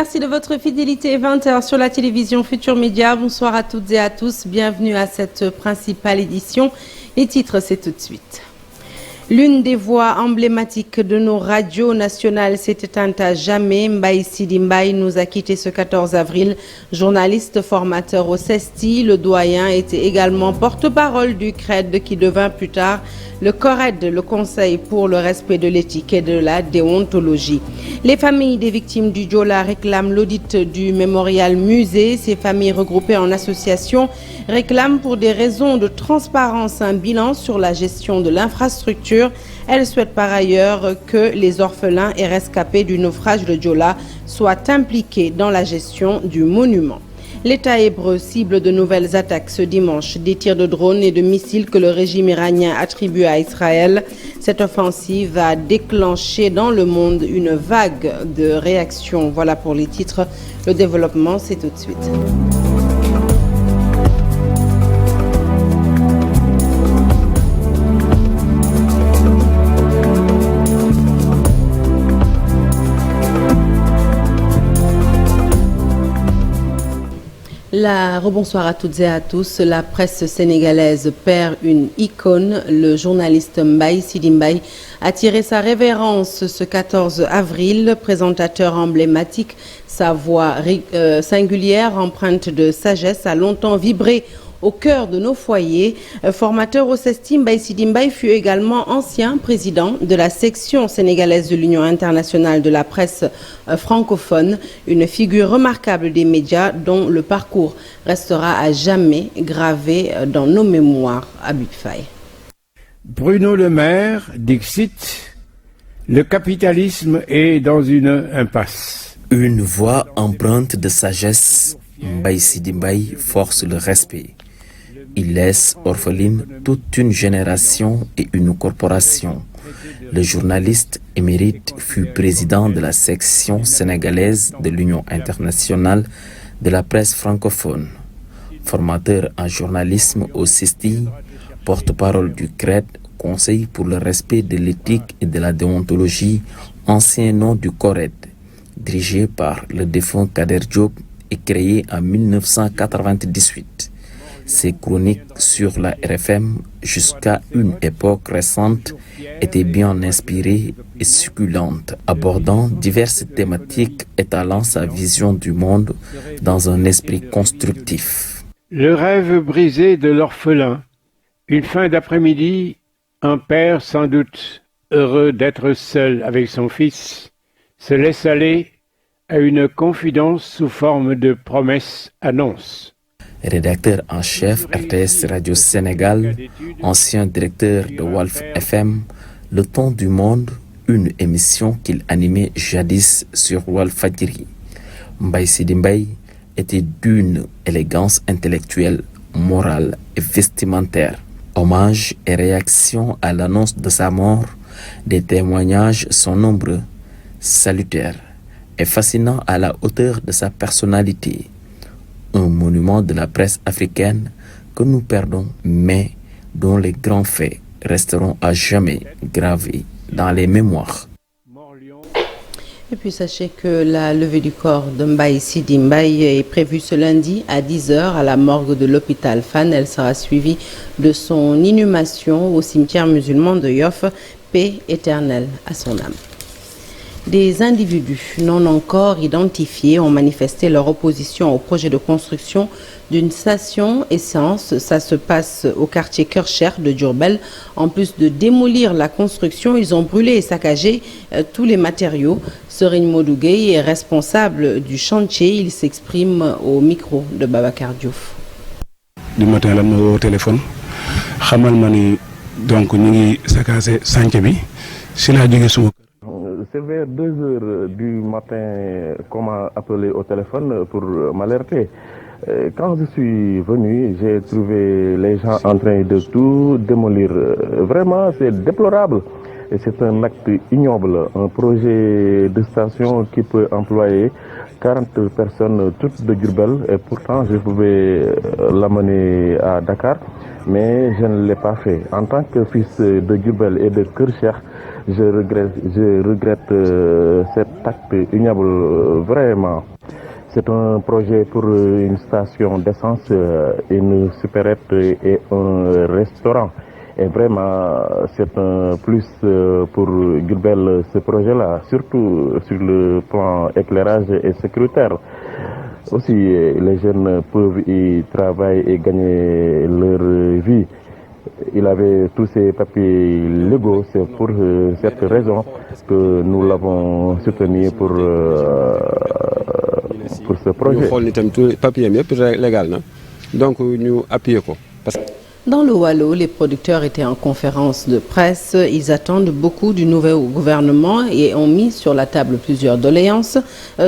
Merci de votre fidélité. 20h sur la télévision Futur Média. Bonsoir à toutes et à tous. Bienvenue à cette principale édition. Les titres, c'est tout de suite. L'une des voix emblématiques de nos radios nationales s'est éteinte à jamais. Mbaye Sidi Mbaye nous a quittés ce 14 avril. Journaliste formateur au CESTI, le doyen était également porte-parole du CRED qui devint plus tard le CORED, le Conseil pour le respect de l'éthique et de la déontologie. Les familles des victimes du Diola réclament l'audit du mémorial musée. Ces familles regroupées en association réclament pour des raisons de transparence un bilan sur la gestion de l'infrastructure. Elles souhaitent par ailleurs que les orphelins et rescapés du naufrage de Diola soient impliqués dans la gestion du monument. L'État hébreu cible de nouvelles attaques ce dimanche, des tirs de drones et de missiles que le régime iranien attribue à Israël. Cette offensive a déclenché dans le monde une vague de réactions. Voilà pour les titres. Le développement, c'est tout de suite. Rebonsoir à toutes et à tous. La presse sénégalaise perd une icône. Le journaliste Mbaye Sidi Mbaye a tiré sa révérence ce 14 avril. Présentateur emblématique, sa voix singulière, empreinte de sagesse, a longtemps vibré au cœur de nos foyers. Formateur au CESTI, Mbaye Sidi Mbaye fut également ancien président de la section sénégalaise de l'Union internationale de la presse francophone, une figure remarquable des médias dont le parcours restera à jamais gravé dans nos mémoires. Habib Faye. Bruno Le Maire, dixit, le capitalisme est dans une impasse. Une voix empreinte de sagesse, Mbaye Sidi Mbaye force le respect. Il laisse orpheline toute une génération et une corporation. Le journaliste émérite fut président de la section sénégalaise de l'Union internationale de la presse francophone. Formateur en journalisme au CESTI, porte-parole du CRED, Conseil pour le respect de l'éthique et de la déontologie, ancien nom du CORED, dirigé par le défunt Kader Diop et créé en 1998. Ses chroniques sur la RFM jusqu'à une époque récente étaient bien inspirées et succulentes, abordant diverses thématiques étalant sa vision du monde dans un esprit constructif. Le rêve brisé de l'orphelin. Une fin d'après-midi, un père sans doute heureux d'être seul avec son fils se laisse aller à une confidence sous forme de promesse-annonce. Rédacteur en chef RTS Radio Sénégal, ancien directeur de Walf FM, Le Ton du Monde, une émission qu'il animait jadis sur Walfadjri. Mbaye Sidi Mbaye était d'une élégance intellectuelle, morale et vestimentaire. Hommage et réaction à l'annonce de sa mort, des témoignages sont nombreux, salutaires et fascinants à la hauteur de sa personnalité. Un monument de la presse africaine que nous perdons, mais dont les grands faits resteront à jamais gravés dans les mémoires. Et puis sachez que la levée du corps de Mbaye Sidi Mbaye est prévue ce lundi à 10h à la morgue de l'hôpital Fann. Elle sera suivie de son inhumation au cimetière musulman de Yoff. Paix éternelle à son âme. Des individus non encore identifiés ont manifesté leur opposition au projet de construction d'une station essence. Ça se passe au quartier Kercher de Diourbel. En plus de démolir la construction, ils ont brûlé et saccagé tous les matériaux. Serigne Modou Gueye est responsable du chantier. Il s'exprime au micro de Babacar Diouf. Du matin, là, au téléphone, xamal ma ni donc ñu ngi saccagé chantier bi si la jógee suma. C'est vers 2 heures du matin qu'on m'a appelé au téléphone pour m'alerter. Quand je suis venu, j'ai trouvé les gens en train de tout démolir. Vraiment, c'est déplorable. Et c'est un acte ignoble. Un projet de station qui peut employer 40 personnes, toutes de Diourbel. Et pourtant, je pouvais l'amener à Dakar. mais je ne l'ai pas fait. En tant que fils de Diourbel et de Keur Cheikh, je regrette cet acte ignoble vraiment. C'est un projet pour une station d'essence, une supérette et un restaurant. Et vraiment, c'est un plus pour Diourbel ce projet-là, surtout sur le plan éclairage et sécuritaire. Aussi, les jeunes peuvent y travailler et gagner leur vie. Il avait tous ses papiers légaux, c'est pour cette raison que nous l'avons soutenu pour ce projet. Dans le Wallo, les producteurs étaient en conférence de presse. Ils attendent beaucoup du nouveau gouvernement et ont mis sur la table plusieurs doléances.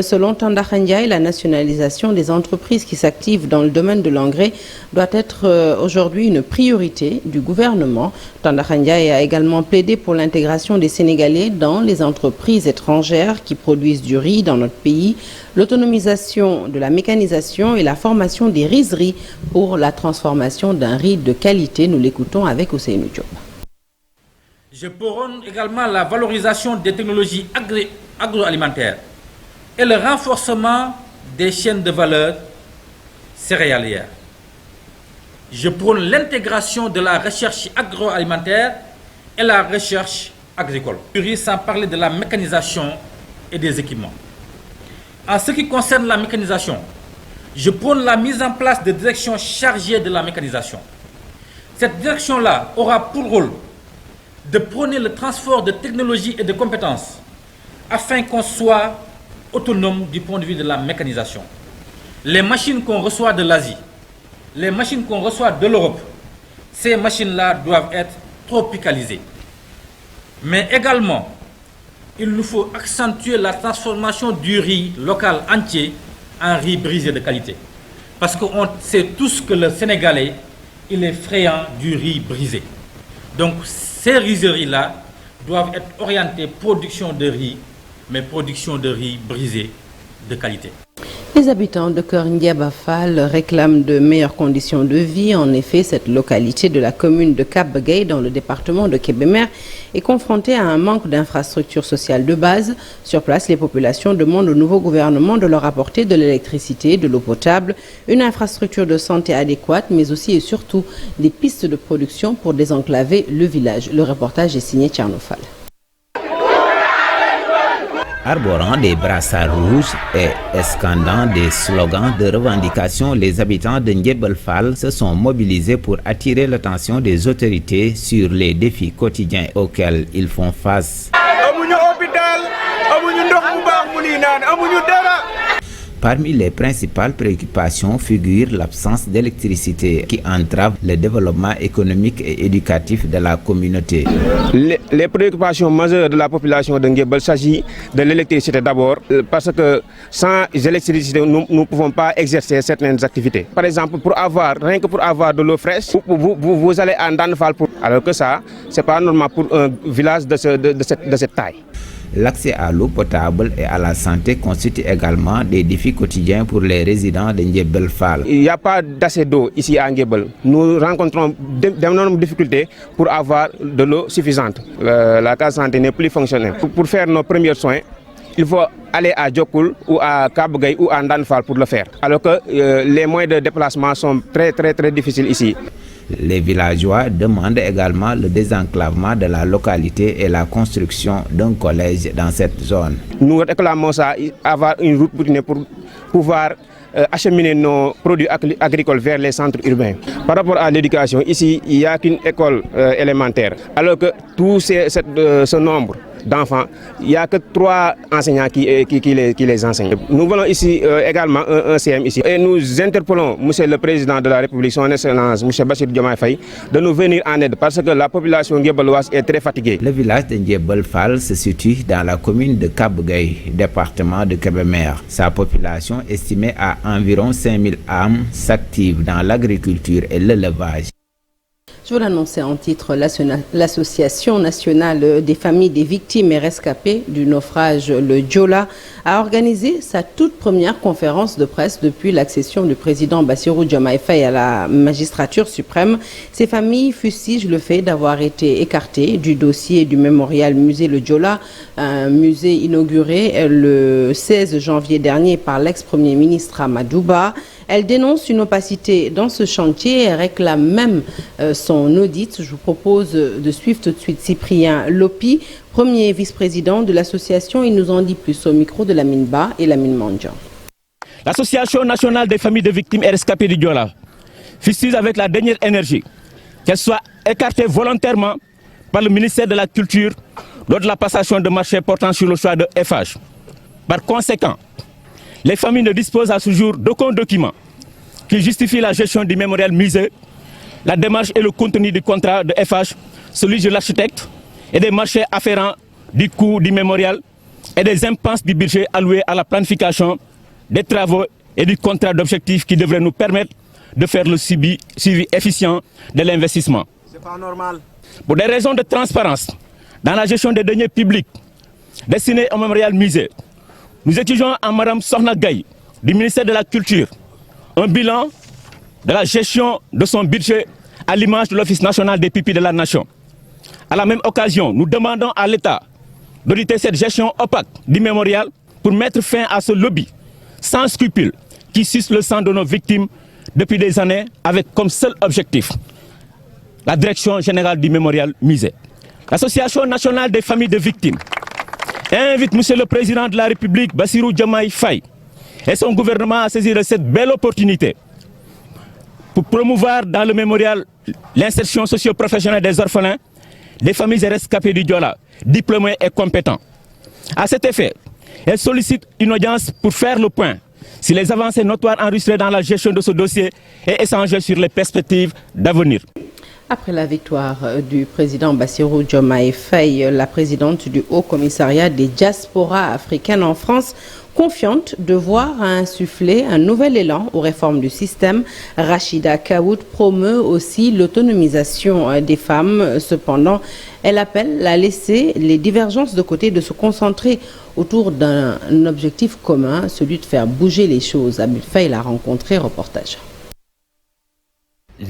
Selon Tandakha Ndiaye, la nationalisation des entreprises qui s'activent dans le domaine de l'engrais doit être aujourd'hui une priorité du gouvernement. Tandakha Ndiaye a également plaidé pour l'intégration des Sénégalais dans les entreprises étrangères qui produisent du riz dans notre pays, l'autonomisation de la mécanisation et la formation des rizeries pour la transformation d'un riz de qualité. Nous l'écoutons avec Ousseynou Diop. Je prône également la valorisation des technologies agroalimentaires et le renforcement des chaînes de valeur céréalières. Je prône l'intégration de la recherche agroalimentaire et la recherche agricole. Sans parler de la mécanisation et des équipements. En ce qui concerne la mécanisation, je prône la mise en place de directions chargées de la mécanisation. Cette direction-là aura pour rôle de prôner le transfert de technologies et de compétences afin qu'on soit autonome du point de vue de la mécanisation. Les machines qu'on reçoit de l'Asie, les machines qu'on reçoit de l'Europe, ces machines-là doivent être tropicalisées. Mais également, il nous faut accentuer la transformation du riz local entier en riz brisé de qualité. Parce qu'on sait tous que le Sénégalais, il est friand du riz brisé. Donc ces rizeries-là doivent être orientées production de riz, mais production de riz brisé de qualité. Les habitants de Keur Ndiéba Fall réclament de meilleures conditions de vie. En effet, cette localité de la commune de Cap Gueye dans le département de Kébémer est confrontée à un manque d'infrastructures sociales de base. Sur place, les populations demandent au nouveau gouvernement de leur apporter de l'électricité, de l'eau potable, une infrastructure de santé adéquate, mais aussi et surtout des pistes de production pour désenclaver le village. Le reportage est signé Tcherno Fall. Arborant des brassards rouges et scandant des slogans de revendication, les habitants de Ndiébel Fall se sont mobilisés pour attirer l'attention des autorités sur les défis quotidiens auxquels ils font face. Parmi les principales préoccupations figure l'absence d'électricité qui entrave le développement économique et éducatif de la communauté. Les préoccupations majeures de la population de Ndiébel s'agit de l'électricité d'abord, parce que sans électricité, nous ne pouvons pas exercer certaines activités. Par exemple, rien que pour avoir de l'eau fraîche, vous allez en Danfal, alors que ça, ce n'est pas normal pour un village de cette taille. L'accès à l'eau potable et à la santé constitue également des défis quotidiens pour les résidents de Ndiébel Fall. Il n'y a pas d'assez d'eau ici à Ndiébel. Nous rencontrons d'énormes difficultés pour avoir de l'eau suffisante. La case santé n'est plus fonctionnelle. Pour faire nos premiers soins, il faut aller à Djokoul ou à Kabgay ou à Ndanfal pour le faire. Alors que les moyens de déplacement sont très difficiles ici. Les villageois demandent également le désenclavement de la localité et la construction d'un collège dans cette zone. Nous réclamons ça, avoir une route pour pouvoir acheminer nos produits agricoles vers les centres urbains. Par rapport à l'éducation, ici, il n'y a qu'une école élémentaire. Alors que tout ce nombre d'enfants, il n'y a que 3 enseignants qui les enseignent. Nous voulons ici également un CM ici. Et nous interpellons M. le Président de la République, son Excellence, M. Bassirou Diomaye Faye, de nous venir en aide parce que la population ndiébeloise est très fatiguée. Le village de Ndiébel Fall se situe dans la commune de Cap Gueye, département de Kébémer. Sa population, estimée à environ 5000 âmes, s'active dans l'agriculture et l'élevage. Je vous l'annonçais en titre, l'Association nationale des familles des victimes et rescapées du naufrage, le Joola, a organisé sa toute première conférence de presse depuis l'accession du président Bassirou Diomaye Faye à la magistrature suprême. Ces familles fustigent le fait d'avoir été écartées du dossier du mémorial musée Le Joola, un musée inauguré le 16 janvier dernier par l'ex-premier ministre Amadou Ba. Elle dénonce une opacité dans ce chantier et réclame même son audit. Je vous propose de suivre tout de suite Cyprien Lopi, premier vice-président de l'association. Il nous en dit plus au micro de Lamine Ba et Lamine Mandjan. L'Association nationale des familles de victimes et rescapées du Joola fustige avec la dernière énergie qu'elle soit écartée volontairement par le ministère de la Culture lors de la passation de marché portant sur le choix de FH. Par conséquent, les familles ne disposent à ce jour d'aucun document qui justifie la gestion du mémorial musée, la démarche et le contenu du contrat de FH, celui de l'architecte et des marchés afférents du coût du mémorial et des impenses du budget alloués à la planification des travaux et du contrat d'objectifs qui devraient nous permettre de faire le suivi efficient de l'investissement. C'est pas normal. Pour des raisons de transparence dans la gestion des deniers publics destinés au mémorial musée, nous exigeons à Mme Sokhna Gaye du ministère de la Culture un bilan de la gestion de son budget à l'image de l'Office national des pupilles de la nation. À la même occasion, nous demandons à l'État d'auditer cette gestion opaque du mémorial pour mettre fin à ce lobby sans scrupule qui suce le sang de nos victimes depuis des années avec comme seul objectif la direction générale du mémorial musée. L'Association nationale des familles de victimes invite Monsieur le Président de la République, Bassirou Diomaye Faye, et son gouvernement à saisir de cette belle opportunité pour promouvoir dans le mémorial l'insertion socio-professionnelle des orphelins, des familles et rescapés du Joola, diplômés et compétents. À cet effet, elle sollicite une audience pour faire le point si les avancées notoires enregistrées dans la gestion de ce dossier et échanger sur les perspectives d'avenir. Après la victoire du président Bassirou Diomaye Faye, la présidente du Haut Commissariat des diasporas africaines en France, confiante de voir insuffler un nouvel élan aux réformes du système, Rachida Kaout promeut aussi l'autonomisation des femmes. Cependant, elle appelle à laisser les divergences de côté, de se concentrer autour d'un objectif commun, celui de faire bouger les choses. Abul Faye l'a rencontré, reportage.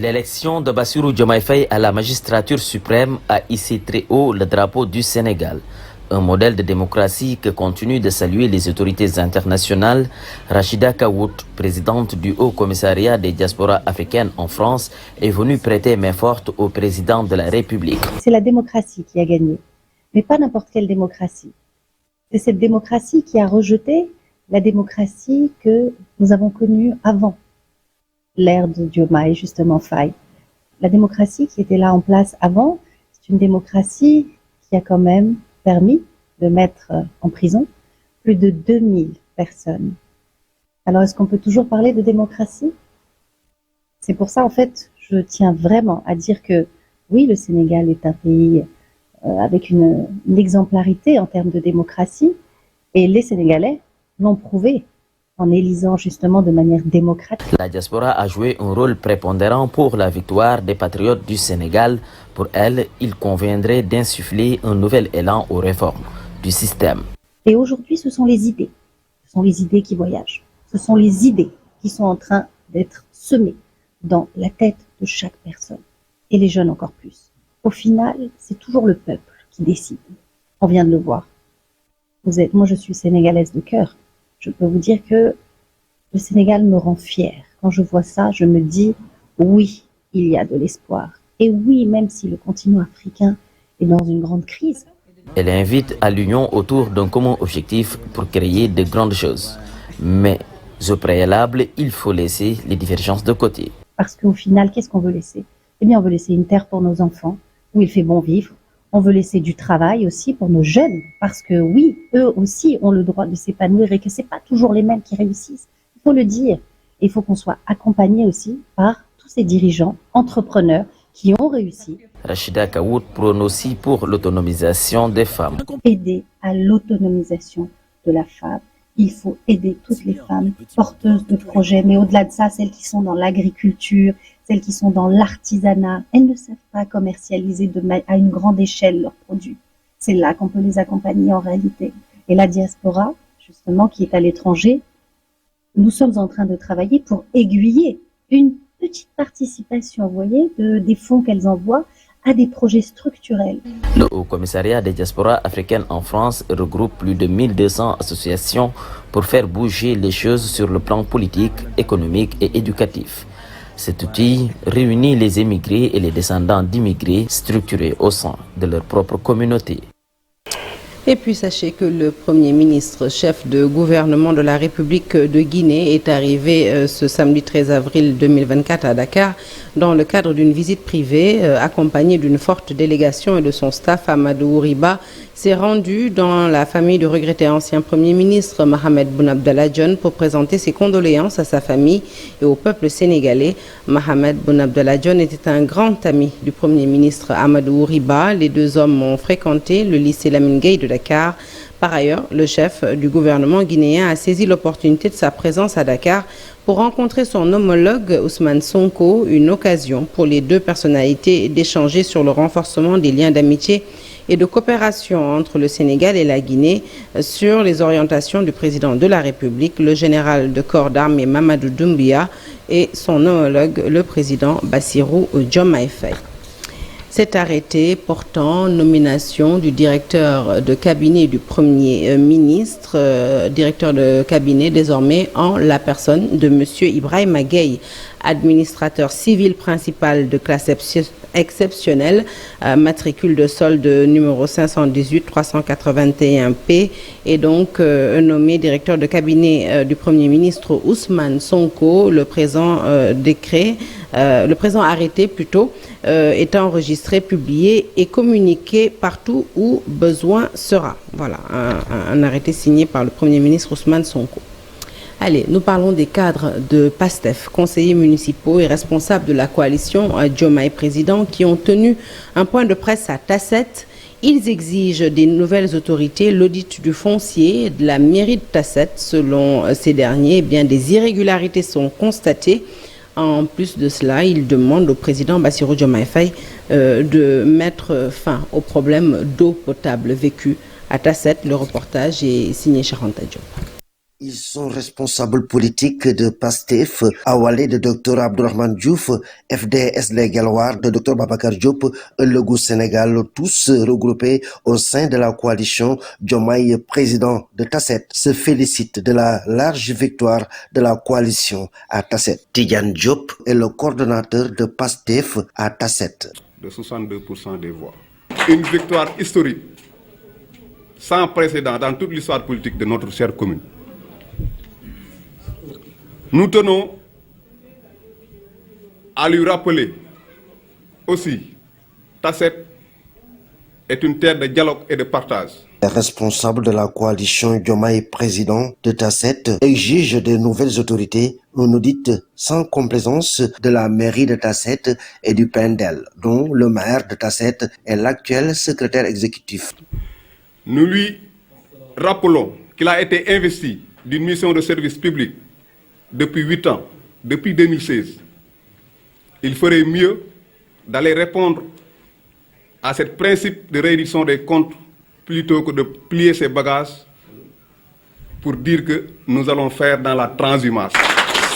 L'élection de Bassirou Diomaye Faye à la magistrature suprême a hissé très haut le drapeau du Sénégal. Un modèle de démocratie que continue de saluer les autorités internationales. Rachida Kaout, présidente du Haut Commissariat des diasporas africaines en France, est venue prêter main forte au président de la République. C'est la démocratie qui a gagné, mais pas n'importe quelle démocratie. C'est cette démocratie qui a rejeté la démocratie que nous avons connue avant l'ère de Diomaye, justement Faye. La démocratie qui était là en place avant, c'est une démocratie qui a quand même permis de mettre en prison plus de 2000 personnes. Alors, est-ce qu'on peut toujours parler de démocratie? C'est pour ça, en fait, je tiens vraiment à dire que oui, le Sénégal est un pays avec une exemplarité en termes de démocratie, et les Sénégalais l'ont prouvé en élisant justement de manière démocratique. La diaspora a joué un rôle prépondérant pour la victoire des patriotes du Sénégal. Pour elle, il conviendrait d'insuffler un nouvel élan aux réformes du système. Et aujourd'hui, ce sont les idées. Ce sont les idées qui voyagent. Ce sont les idées qui sont en train d'être semées dans la tête de chaque personne. Et les jeunes encore plus. Au final, c'est toujours le peuple qui décide. On vient de le voir. Moi, je suis sénégalaise de cœur. Je peux vous dire que le Sénégal me rend fière. Quand je vois ça, je me dis, oui, il y a de l'espoir. Et oui, même si le continent africain est dans une grande crise. Elle invite à l'union autour d'un commun objectif pour créer de grandes choses. Mais au préalable, il faut laisser les divergences de côté. Parce qu'au final, qu'est-ce qu'on veut laisser? Eh bien, on veut laisser une terre pour nos enfants, où il fait bon vivre. On veut laisser du travail aussi pour nos jeunes, parce que oui, eux aussi ont le droit de s'épanouir et que c'est pas toujours les mêmes qui réussissent. Il faut le dire. Et il faut qu'on soit accompagné aussi par tous ces dirigeants, entrepreneurs qui ont réussi. Rachida Kaout prône aussi pour l'autonomisation des femmes. Aider à l'autonomisation de la femme il faut aider toutes les femmes porteuses de projets, mais au-delà de ça, celles qui sont dans l'agriculture, celles qui sont dans l'artisanat, elles ne savent pas commercialiser à une grande échelle leurs produits. C'est là qu'on peut les accompagner en réalité. Et la diaspora, justement, qui est à l'étranger, nous sommes en train de travailler pour aiguiller une petite participation, vous voyez, des fonds qu'elles envoient à des projets structurels. Le Haut Commissariat des diasporas africaines en France regroupe plus de 1200 associations pour faire bouger les choses sur le plan politique, économique et éducatif. Cet outil réunit les émigrés et les descendants d'immigrés structurés au sein de leur propre communauté. Et puis sachez que le Premier ministre, chef de gouvernement de la République de Guinée, est arrivé ce samedi 13 avril 2024 à Dakar dans le cadre d'une visite privée accompagné d'une forte délégation et de son staff. Amadou Ouriba s'est rendu dans la famille du regretté ancien Premier ministre Mohamed Boun Abdallah Dionne pour présenter ses condoléances à sa famille et au peuple sénégalais. Mohamed Boun Abdallah Dionne était un grand ami du Premier ministre Amadou Ouriba. Les deux hommes ont fréquenté le lycée Lamine Gueye de Dakar. Par ailleurs, le chef du gouvernement guinéen a saisi l'opportunité de sa présence à Dakar pour rencontrer son homologue Ousmane Sonko, une occasion pour les deux personnalités d'échanger sur le renforcement des liens d'amitié et de coopération entre le Sénégal et la Guinée sur les orientations du président de la République, le général de corps d'armée Mamadou Doumbia et son homologue, le président Bassirou Diomaye Faye. Cet arrêté portant nomination du directeur de cabinet du Premier ministre, directeur de cabinet désormais en la personne de M. Ibrahima Gueye, administrateur civil principal de classe exceptionnelle, matricule de solde numéro 518-381P, et donc nommé directeur de cabinet du Premier ministre Ousmane Sonko. Le présent arrêté est enregistré, publié et communiqué partout où besoin sera. Voilà, un arrêté signé par le Premier ministre Ousmane Sonko. Allez, nous parlons des cadres de PASTEF, conseillers municipaux et responsables de la coalition Diomaye Président, qui ont tenu un point de presse à Tasset. Ils exigent des nouvelles autorités l'audit du foncier de la mairie de Tasset. Selon ces derniers, eh bien, des irrégularités sont constatées. En plus de cela, ils demandent au président Bassirou Diomaye Faye de mettre fin au problème d'eau potable vécu à Tasset. Le reportage est signé Charanta Diop. Ils sont responsables politiques de PASTEF, Awalé de Dr Abdourahmane Diouf, FDS Les Galloirs de Dr Babacar Diop, Le Goût Sénégal, tous regroupés au sein de la coalition Diomaye Président de Tasset, se félicitent de la large victoire de la coalition à Tasset. Tidiane Diop est le coordonnateur de PASTEF à Tasset. De 62% des voix. Une victoire historique, sans précédent dans toute l'histoire politique de notre chère commune. Nous tenons à lui rappeler aussi, Tasset est une terre de dialogue et de partage. Les responsables de la coalition Diomaye Président de Tasset exigent de nouvelles autorités, un audit sans complaisance de la mairie de Tasset et du PNDL, dont le maire de Tasset est l'actuel secrétaire exécutif. Nous lui rappelons qu'il a été investi d'une mission de service public depuis 8 ans, depuis 2016. Il ferait mieux d'aller répondre à ce principe de réduction des comptes plutôt que de plier ses bagages pour dire que nous allons faire dans la transhumance.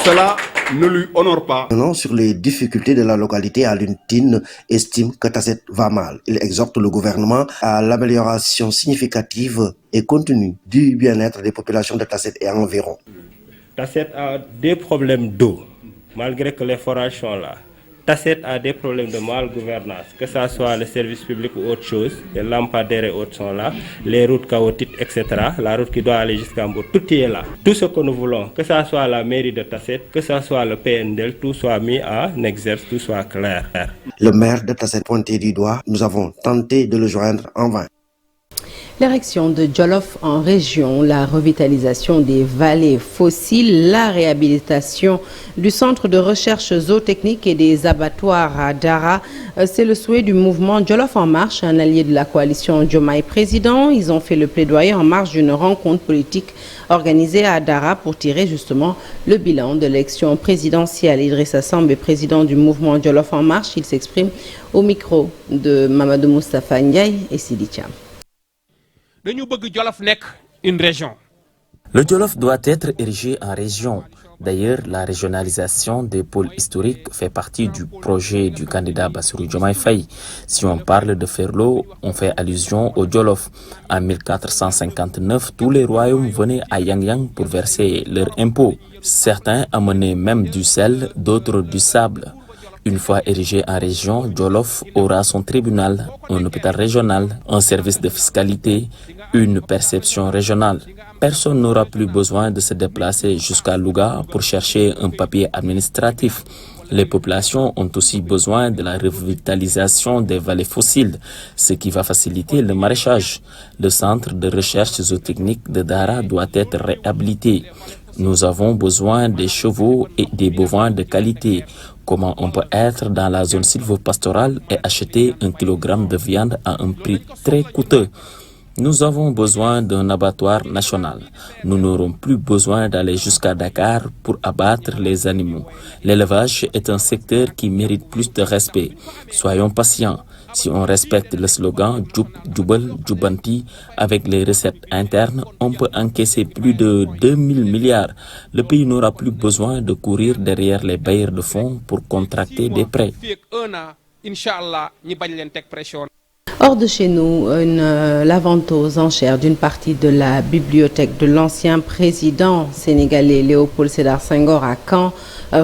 Cela ne lui honore pas. Sur les difficultés de la localité, Aluntine estime que Tasset va mal. Il exhorte le gouvernement à l'amélioration significative et continue du bien-être des populations de Tasset et environ. Tasset a des problèmes d'eau, malgré que les forages sont là. Tasset a des problèmes de mal-gouvernance, que ce soit le service public ou autre chose. Les lampadaires et autres sont là, les routes chaotiques, etc. La route qui doit aller jusqu'à Mbour, tout y est là. Tout ce que nous voulons, que ce soit la mairie de Tasset, que ce soit le PNDL, tout soit mis en exerce, tout soit clair. Le maire de Tasset pointé du doigt, nous avons tenté de le joindre en vain. L'érection de Jolof en région, la revitalisation des vallées fossiles, la réhabilitation du centre de recherche zootechnique et des abattoirs à Dara, c'est le souhait du mouvement Jolof en marche, un allié de la coalition Diomaye Président. Ils ont fait le plaidoyer en marge d'une rencontre politique organisée à Dara pour tirer justement le bilan de l'élection présidentielle. Idrissa Samb est président du mouvement Jolof en marche. Il s'exprime au micro de Mamadou Moustapha Ndiaye et Sidi Thiam. Une région. Le Jolof doit être érigé en région. D'ailleurs, la régionalisation des pôles historiques fait partie du projet du candidat Bassirou Diomaye Faye. Si on parle de Ferlo, on fait allusion au Jolof. En 1459, tous les royaumes venaient à Yang pour verser leurs impôts. Certains amenaient même du sel, d'autres du sable. Une fois érigé en région, Jolof aura son tribunal, un hôpital régional, un service de fiscalité, une perception régionale. Personne n'aura plus besoin de se déplacer jusqu'à Louga pour chercher un papier administratif. Les populations ont aussi besoin de la revitalisation des vallées fossiles, ce qui va faciliter le maraîchage. Le centre de recherche zootechnique de Dara doit être réhabilité. Nous avons besoin des chevaux et des bovins de qualité. Comment on peut être dans la zone sylvopastorale et acheter 1 kilogramme de viande à un prix très coûteux? Nous avons besoin d'un abattoir national. Nous n'aurons plus besoin d'aller jusqu'à Dakar pour abattre les animaux. L'élevage est un secteur qui mérite plus de respect. Soyons patients. Si on respecte le slogan Djoub, Djoubel, Djoubanti avec les recettes internes, on peut encaisser plus de 2000 milliards. Le pays n'aura plus besoin de courir derrière les bailleurs de fonds pour contracter des prêts. Hors de chez nous, la vente aux enchères d'une partie de la bibliothèque de l'ancien président sénégalais Léopold Sédar Senghor à Caen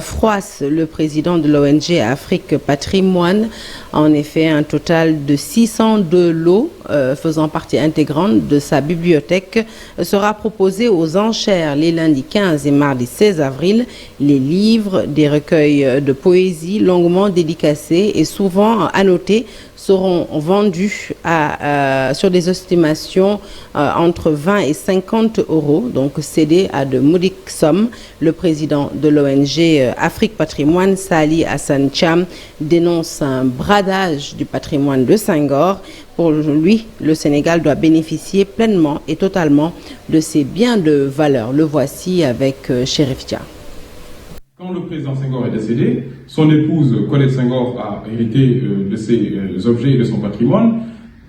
froisse le président de l'ONG Afrique Patrimoine. En effet, un total de 602 lots faisant partie intégrante de sa bibliothèque sera proposé aux enchères les lundis 15 et mardi 16 avril. Les livres, des recueils de poésie longuement dédicacés et souvent annotés seront vendus sur des estimations entre 20 et 50 euros, donc cédés à de modiques sommes. Le président de l'ONG Afrique Patrimoine, Sali Hassan Cham, dénonce un bradage du patrimoine de Senghor. Pour lui, le Sénégal doit bénéficier pleinement et totalement de ses biens de valeur. Le voici avec Chérif Dia. Quand le président Senghor est décédé, son épouse Colette Senghor a hérité de ses objets et de son patrimoine.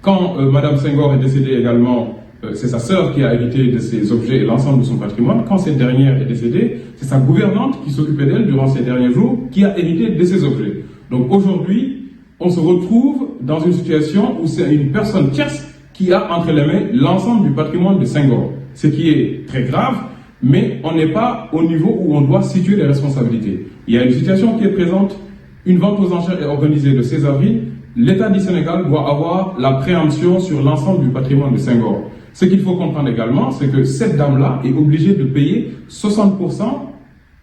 Quand Madame Senghor est décédée également, c'est sa sœur qui a hérité de ses objets et l'ensemble de son patrimoine. Quand cette dernière est décédée, c'est sa gouvernante qui s'occupait d'elle durant ces derniers jours qui a hérité de ses objets. Donc aujourd'hui, on se retrouve dans une situation où c'est une personne tierce qui a entre les mains l'ensemble du patrimoine de Senghor. Ce qui est très grave, mais on n'est pas au niveau où on doit situer les responsabilités. Il y a une situation qui est présente, une vente aux enchères est organisée le 16 avril, l'État du Sénégal doit avoir la préemption sur l'ensemble du patrimoine de Senghor. Ce qu'il faut comprendre également, c'est que cette dame-là est obligée de payer 60%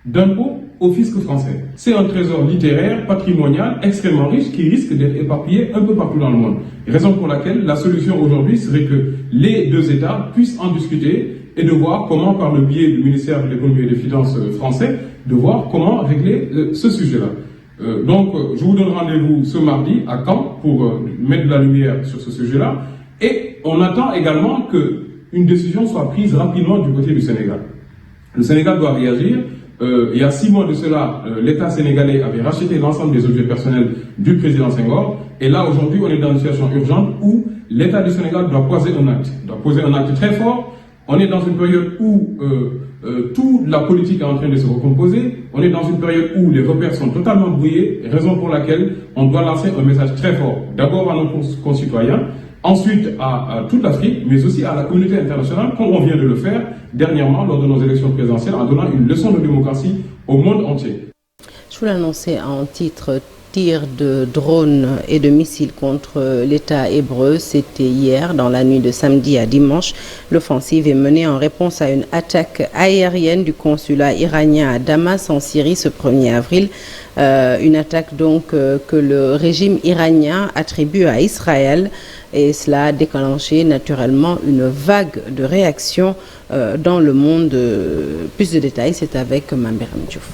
d'impôts au fisc français. C'est un trésor littéraire, patrimonial, extrêmement riche qui risque d'être éparpillé un peu partout dans le monde. Raison pour laquelle la solution aujourd'hui serait que les deux États puissent en discuter et de voir comment, par le biais du ministère de l'économie et des finances français, de voir comment régler ce sujet-là. Donc, je vous donne rendez-vous ce mardi à Caen pour mettre de la lumière sur ce sujet-là. Et on attend également qu'une décision soit prise rapidement du côté du Sénégal. Le Sénégal doit réagir. Il y a 6 mois de cela, l'État sénégalais avait racheté l'ensemble des objets personnels du président Senghor. Et là, aujourd'hui, on est dans une situation urgente où l'État du Sénégal doit poser un acte. Il doit poser un acte très fort. On est dans une période où toute la politique est en train de se recomposer. On est dans une période où les repères sont totalement brouillés, raison pour laquelle on doit lancer un message très fort. D'abord à nos concitoyens, ensuite à toute l'Afrique, mais aussi à la communauté internationale, comme on vient de le faire dernièrement lors de nos élections présidentielles, en donnant une leçon de démocratie au monde entier. Je vous l'annonçais en titre, tirs de drones et de missiles contre l'État hébreu. C'était hier, dans la nuit de samedi à dimanche. L'offensive est menée en réponse à une attaque aérienne du consulat iranien à Damas, en Syrie, ce 1er avril. Une attaque donc que le régime iranien attribue à Israël. Et cela a déclenché naturellement une vague de réactions dans le monde. Plus de détails, c'est avec Mambiram Diouf.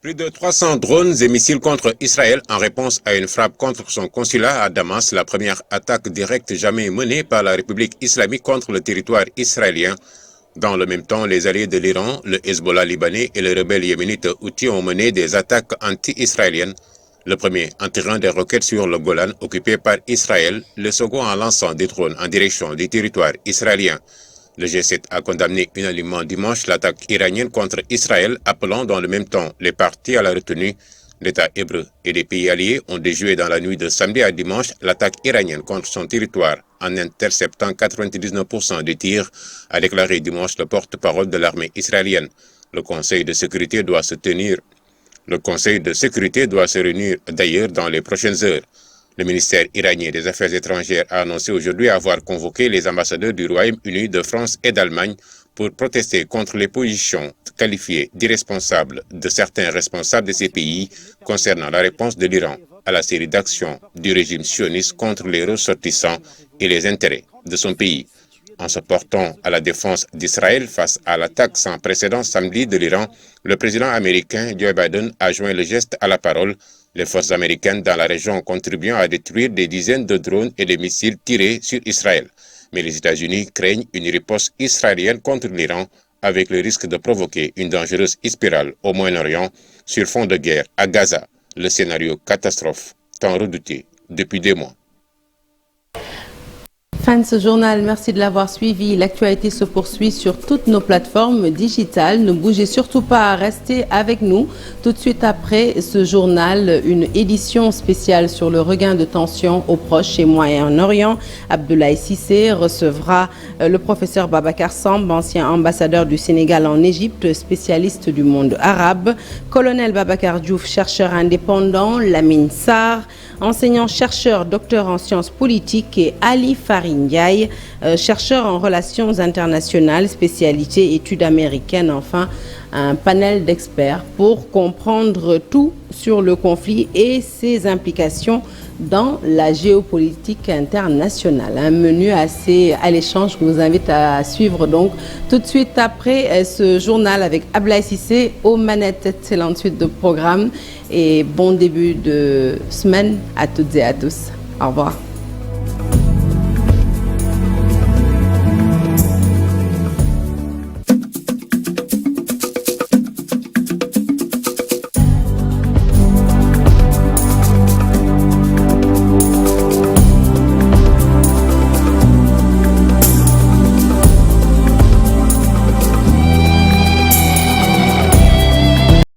Plus de 300 drones et missiles contre Israël en réponse à une frappe contre son consulat à Damas, la première attaque directe jamais menée par la République islamique contre le territoire israélien. Dans le même temps, les alliés de l'Iran, le Hezbollah libanais et les rebelles yéménites Houthis ont mené des attaques anti-israéliennes. Le premier en tirant des roquettes sur le Golan occupé par Israël, le second en lançant des drones en direction du territoire israélien. Le G7 a condamné unanimement dimanche l'attaque iranienne contre Israël, appelant dans le même temps les partis à la retenue. L'État hébreu et les pays alliés ont déjoué dans la nuit de samedi à dimanche l'attaque iranienne contre son territoire en interceptant 99% des tirs, a déclaré dimanche le porte-parole de l'armée israélienne. Le Conseil de sécurité doit se réunir d'ailleurs dans les prochaines heures. Le ministère iranien des Affaires étrangères a annoncé aujourd'hui avoir convoqué les ambassadeurs du Royaume-Uni, de France et d'Allemagne pour protester contre les positions qualifiées d'irresponsables de certains responsables de ces pays concernant la réponse de l'Iran à la série d'actions du régime sioniste contre les ressortissants et les intérêts de son pays. En se portant à la défense d'Israël face à l'attaque sans précédent samedi de l'Iran, le président américain Joe Biden a joint le geste à la parole. Les forces américaines dans la région contribuant à détruire des dizaines de drones et de missiles tirés sur Israël. Mais les États-Unis craignent une riposte israélienne contre l'Iran avec le risque de provoquer une dangereuse spirale au Moyen-Orient sur fond de guerre à Gaza, le scénario catastrophe tant redouté depuis des mois. Fin de ce journal, merci de l'avoir suivi. L'actualité se poursuit sur toutes nos plateformes digitales. Ne bougez surtout pas, restez avec nous. Tout de suite après ce journal, une édition spéciale sur le regain de tension au Proche et Moyen-Orient. Abdoulaye Cissé recevra le professeur Babacar Samb, ancien ambassadeur du Sénégal en Égypte, spécialiste du monde arabe. Colonel Babacar Diouf, chercheur indépendant. Lamine Sarr, enseignant-chercheur, docteur en sciences politiques, et Ali Farid Ndiaye, chercheur en relations internationales, spécialité études américaines. Enfin, un panel d'experts pour comprendre tout sur le conflit et ses implications dans la géopolitique internationale. Un menu assez alléchant, je vous invite à suivre donc tout de suite après ce journal avec Ablaye Cissé aux manettes. Excellente suite de programme et bon début de semaine à toutes et à tous. Au revoir.